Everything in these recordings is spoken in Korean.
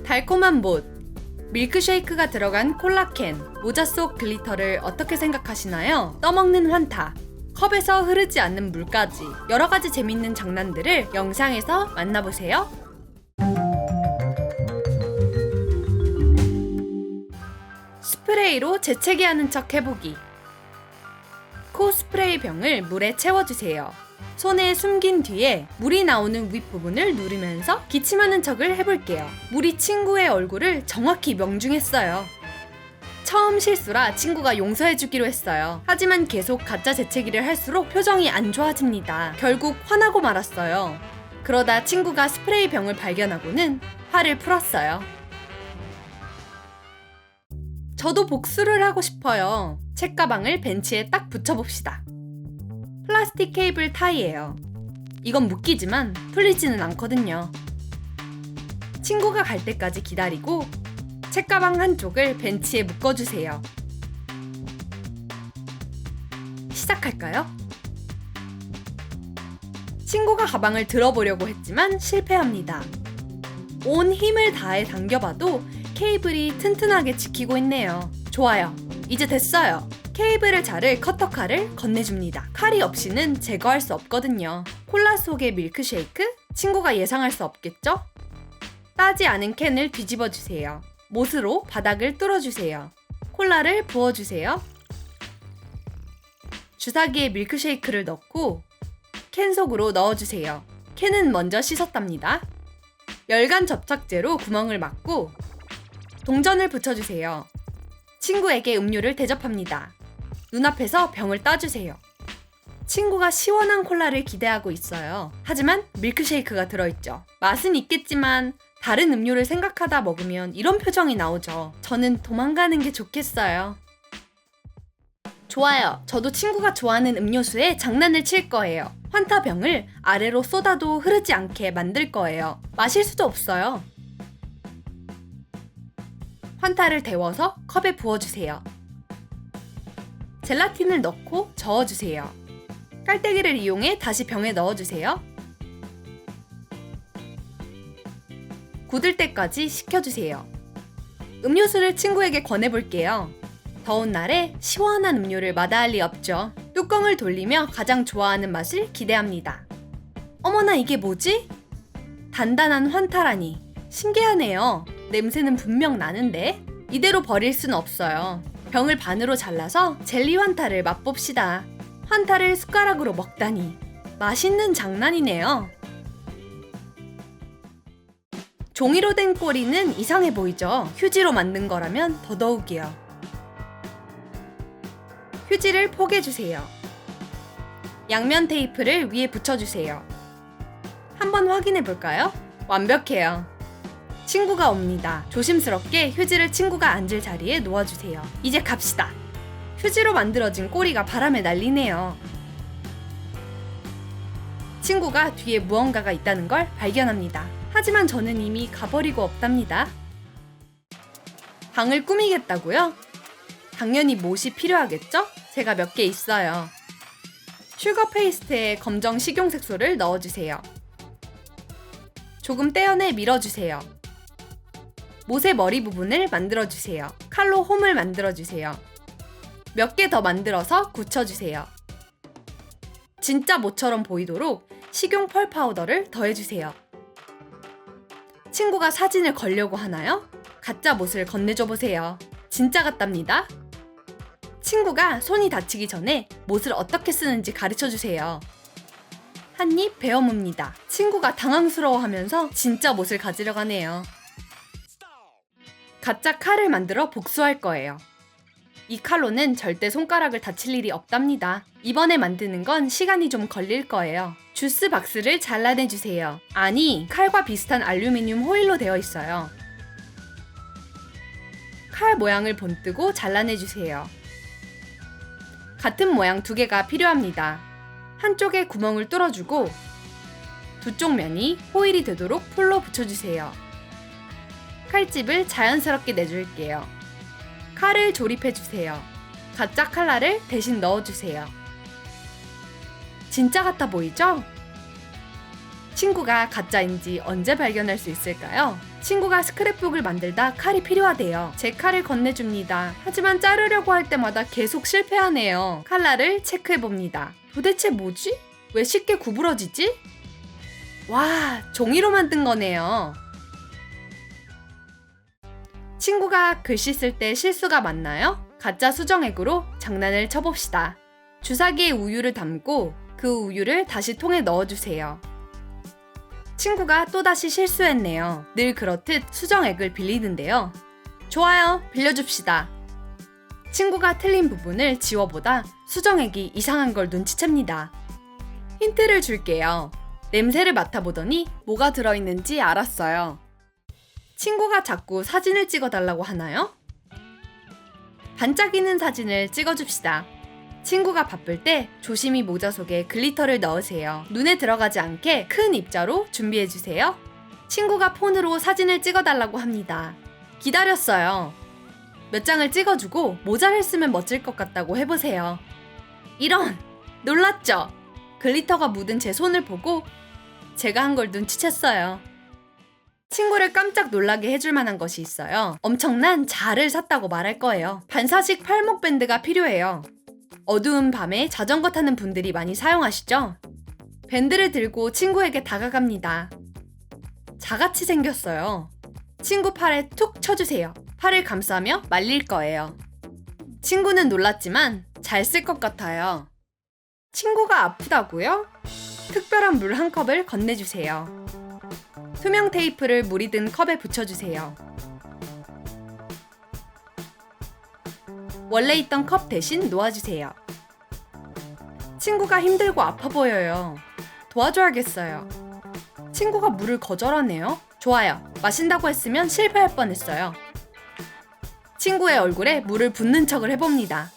달콤한 못, 밀크쉐이크가 들어간 콜라캔, 모자 속 글리터를 어떻게 생각하시나요? 떠먹는 환타, 컵에서 흐르지 않는 물까지 여러가지 재밌는 장난들을 영상에서 만나보세요. 스프레이로 재채기 하는 척 해보기. 코스프레이 병을 물에 채워주세요. 손에 숨긴 뒤에 물이 나오는 윗부분을 누르면서 기침하는 척을 해볼게요. 물이 친구의 얼굴을 정확히 명중했어요. 처음 실수라 친구가 용서해주기로 했어요. 하지만 계속 가짜 재채기를 할수록 표정이 안 좋아집니다. 결국 화나고 말았어요. 그러다 친구가 스프레이 병을 발견하고는 화를 풀었어요. 저도 복수를 하고 싶어요. 책가방을 벤치에 딱 붙여봅시다. 플라스틱 케이블 타이예요. 이건 묶이지만 풀리지는 않거든요. 친구가 갈 때까지 기다리고 책가방 한쪽을 벤치에 묶어주세요. 시작할까요? 친구가 가방을 들어보려고 했지만 실패합니다. 온 힘을 다해 당겨봐도 케이블이 튼튼하게 지키고 있네요. 좋아요. 이제 됐어요. 케이블을 자를 커터칼을 건네줍니다. 칼이 없이는 제거할 수 없거든요. 콜라 속의 밀크쉐이크? 친구가 예상할 수 없겠죠? 따지 않은 캔을 뒤집어주세요. 못으로 바닥을 뚫어주세요. 콜라를 부어주세요. 주사기에 밀크쉐이크를 넣고 캔 속으로 넣어주세요. 캔은 먼저 씻었답니다. 열간 접착제로 구멍을 막고 동전을 붙여주세요. 친구에게 음료를 대접합니다. 눈앞에서 병을 따주세요. 친구가 시원한 콜라를 기대하고 있어요. 하지만 밀크쉐이크가 들어있죠. 맛은 있겠지만 다른 음료를 생각하다 먹으면 이런 표정이 나오죠. 저는 도망가는 게 좋겠어요. 좋아요. 저도 친구가 좋아하는 음료수에 장난을 칠 거예요. 환타 병을 아래로 쏟아도 흐르지 않게 만들 거예요. 마실 수도 없어요. 환타를 데워서 컵에 부어주세요. 젤라틴을 넣고 저어주세요. 깔때기를 이용해 다시 병에 넣어주세요. 굳을 때까지 식혀주세요. 음료수를 친구에게 권해볼게요. 더운 날에 시원한 음료를 마다할 리 없죠. 뚜껑을 돌리며 가장 좋아하는 맛을 기대합니다. 어머나, 이게 뭐지? 단단한 환타라니. 신기하네요. 냄새는 분명 나는데 이대로 버릴 순 없어요. 병을 반으로 잘라서 젤리 환타를 맛봅시다. 환타를 숟가락으로 먹다니 맛있는 장난이네요. 종이로 된 꼬리는 이상해 보이죠? 휴지로 만든 거라면 더더욱이요. 휴지를 포개주세요. 양면 테이프를 위에 붙여주세요. 한번 확인해 볼까요? 완벽해요. 친구가 옵니다. 조심스럽게 휴지를 친구가 앉을 자리에 놓아주세요. 이제 갑시다. 휴지로 만들어진 꼬리가 바람에 날리네요. 친구가 뒤에 무언가가 있다는 걸 발견합니다. 하지만 저는 이미 가버리고 없답니다. 방을 꾸미겠다고요? 당연히 못이 필요하겠죠? 제가 몇 개 있어요. 슈거 페이스트에 검정 식용색소를 넣어주세요. 조금 떼어내 밀어주세요. 못의 머리 부분을 만들어주세요. 칼로 홈을 만들어주세요. 몇 개 더 만들어서 굳혀주세요. 진짜 못처럼 보이도록 식용 펄 파우더를 더해주세요. 친구가 사진을 걸려고 하나요? 가짜 못을 건네줘 보세요. 진짜 같답니다. 친구가 손이 다치기 전에 못을 어떻게 쓰는지 가르쳐주세요. 한 입 베어뭅니다. 친구가 당황스러워하면서 진짜 못을 가지러 가네요. 가짜 칼을 만들어 복수할 거예요. 이 칼로는 절대 손가락을 다칠 일이 없답니다. 이번에 만드는 건 시간이 좀 걸릴 거예요. 주스 박스를 잘라내주세요. 아니, 칼과 비슷한 알루미늄 호일로 되어 있어요. 칼 모양을 본뜨고 잘라내주세요. 같은 모양 2개가 필요합니다. 한쪽에 구멍을 뚫어주고 두 쪽 면이 호일이 되도록 풀로 붙여주세요. 칼집을 자연스럽게 내줄게요. 칼을 조립해주세요. 가짜 칼날을 대신 넣어주세요. 진짜 같아 보이죠? 친구가 가짜인지 언제 발견할 수 있을까요? 친구가 스크랩북을 만들다 칼이 필요하대요. 제 칼을 건네줍니다. 하지만 자르려고 할 때마다 계속 실패하네요. 칼날을 체크해봅니다. 도대체 뭐지? 왜 쉽게 구부러지지? 와, 종이로 만든 거네요. 친구가 글씨 쓸 때 실수가 많나요? 가짜 수정액으로 장난을 쳐봅시다. 주사기에 우유를 담고 그 우유를 다시 통에 넣어주세요. 친구가 또다시 실수했네요. 늘 그렇듯 수정액을 빌리는데요. 좋아요, 빌려줍시다. 친구가 틀린 부분을 지워보다 수정액이 이상한 걸 눈치챕니다. 힌트를 줄게요. 냄새를 맡아보더니 뭐가 들어있는지 알았어요. 친구가 자꾸 사진을 찍어달라고 하나요? 반짝이는 사진을 찍어줍시다. 친구가 바쁠 때 조심히 모자 속에 글리터를 넣으세요. 눈에 들어가지 않게 큰 입자로 준비해주세요. 친구가 폰으로 사진을 찍어달라고 합니다. 기다렸어요. 몇 장을 찍어주고 모자를 쓰면 멋질 것 같다고 해보세요. 이런! 놀랐죠? 글리터가 묻은 제 손을 보고 제가 한 걸 눈치챘어요. 친구를 깜짝 놀라게 해줄 만한 것이 있어요. 엄청난 자를 샀다고 말할 거예요. 반사식 팔목 밴드가 필요해요. 어두운 밤에 자전거 타는 분들이 많이 사용하시죠? 밴드를 들고 친구에게 다가갑니다. 자같이 생겼어요. 친구 팔에 툭 쳐주세요. 팔을 감싸며 말릴 거예요. 친구는 놀랐지만 잘 쓸 것 같아요. 친구가 아프다고요? 특별한 물 한 컵을 건네주세요. 투명 테이프를 물이 든 컵에 붙여주세요. 원래 있던 컵 대신 놓아주세요. 친구가 힘들고 아파 보여요. 도와줘야겠어요. 친구가 물을 거절하네요. 좋아요. 마신다고 했으면 실패할 뻔했어요. 친구의 얼굴에 물을 붓는 척을 해봅니다.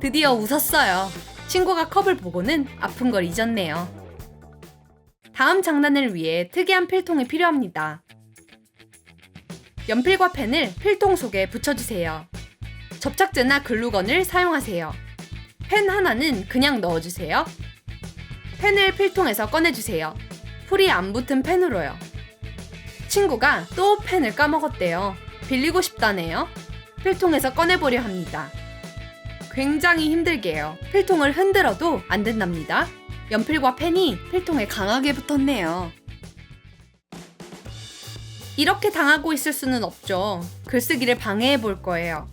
드디어 웃었어요. 친구가 컵을 보고는 아픈 걸 잊었네요. 다음 장난을 위해 특이한 필통이 필요합니다. 연필과 펜을 필통 속에 붙여주세요. 접착제나 글루건을 사용하세요. 펜 하나는 그냥 넣어주세요. 펜을 필통에서 꺼내주세요. 풀이 안 붙은 펜으로요. 친구가 또 펜을 까먹었대요. 빌리고 싶다네요. 필통에서 꺼내보려 합니다. 굉장히 힘들게요. 필통을 흔들어도 안 된답니다. 연필과 펜이 필통에 강하게 붙었네요. 이렇게 당하고 있을 수는 없죠. 글쓰기를 방해해 볼 거예요.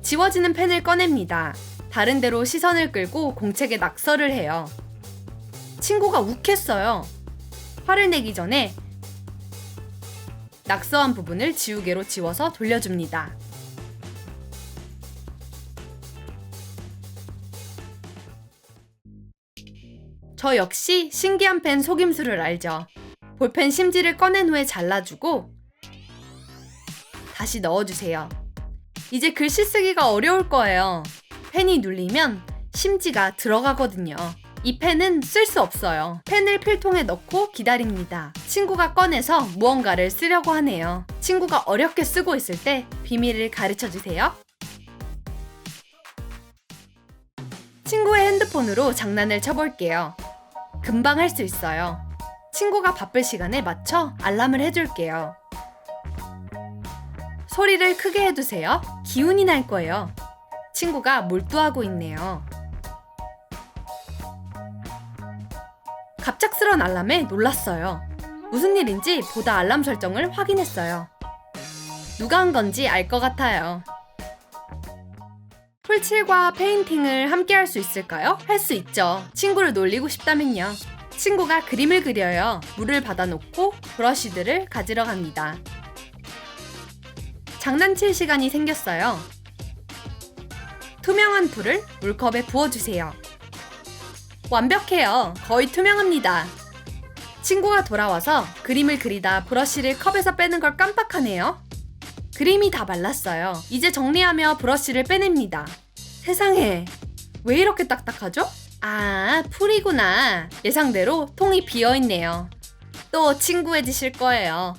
지워지는 펜을 꺼냅니다. 다른 데로 시선을 끌고 공책에 낙서를 해요. 친구가 욱했어요. 화를 내기 전에 낙서한 부분을 지우개로 지워서 돌려줍니다. 저 역시 신기한 펜 속임수를 알죠. 볼펜 심지를 꺼낸 후에 잘라주고 다시 넣어주세요. 이제 글씨 쓰기가 어려울 거예요. 펜이 눌리면 심지가 들어가거든요. 이 펜은 쓸 수 없어요. 펜을 필통에 넣고 기다립니다. 친구가 꺼내서 무언가를 쓰려고 하네요. 친구가 어렵게 쓰고 있을 때 비밀을 가르쳐주세요. 친구의 핸드폰으로 장난을 쳐볼게요. 금방 할 수 있어요. 친구가 바쁠 시간에 맞춰 알람을 해줄게요. 소리를 크게 해두세요. 기운이 날 거예요. 친구가 몰두하고 있네요. 갑작스런 알람에 놀랐어요. 무슨 일인지 보다 알람 설정을 확인했어요. 누가 한 건지 알 것 같아요. 풀칠과 페인팅을 함께 할 수 있을까요? 할 수 있죠. 친구를 놀리고 싶다면요. 친구가 그림을 그려요. 물을 받아놓고 브러쉬들을 가지러 갑니다. 장난칠 시간이 생겼어요. 투명한 풀을 물컵에 부어주세요. 완벽해요. 거의 투명합니다. 친구가 돌아와서 그림을 그리다 브러쉬를 컵에서 빼는 걸 깜빡하네요. 그림이 다 말랐어요. 이제 정리하며 브러쉬를 빼냅니다. 세상에, 왜 이렇게 딱딱하죠? 아, 풀이구나. 예상대로 통이 비어있네요. 또 친구해지실 거예요.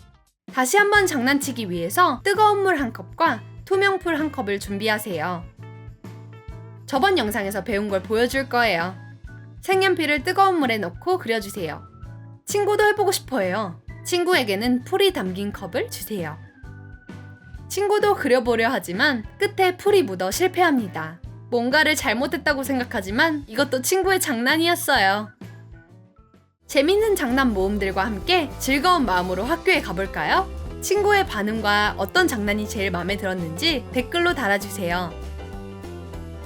다시 한번 장난치기 위해서 뜨거운 물 1컵과 투명풀 1컵을 준비하세요. 저번 영상에서 배운 걸 보여줄 거예요. 색연필을 뜨거운 물에 넣고 그려주세요. 친구도 해보고 싶어해요. 친구에게는 풀이 담긴 컵을 주세요. 친구도 그려보려 하지만 끝에 풀이 묻어 실패합니다. 뭔가를 잘못했다고 생각하지만 이것도 친구의 장난이었어요. 재밌는 장난 모음들과 함께 즐거운 마음으로 학교에 가볼까요? 친구의 반응과 어떤 장난이 제일 마음에 들었는지 댓글로 달아주세요.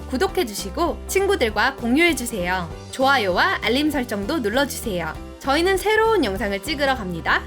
구독해주시고 친구들과 공유해주세요. 좋아요와 알림 설정도 눌러주세요. 저희는 새로운 영상을 찍으러 갑니다.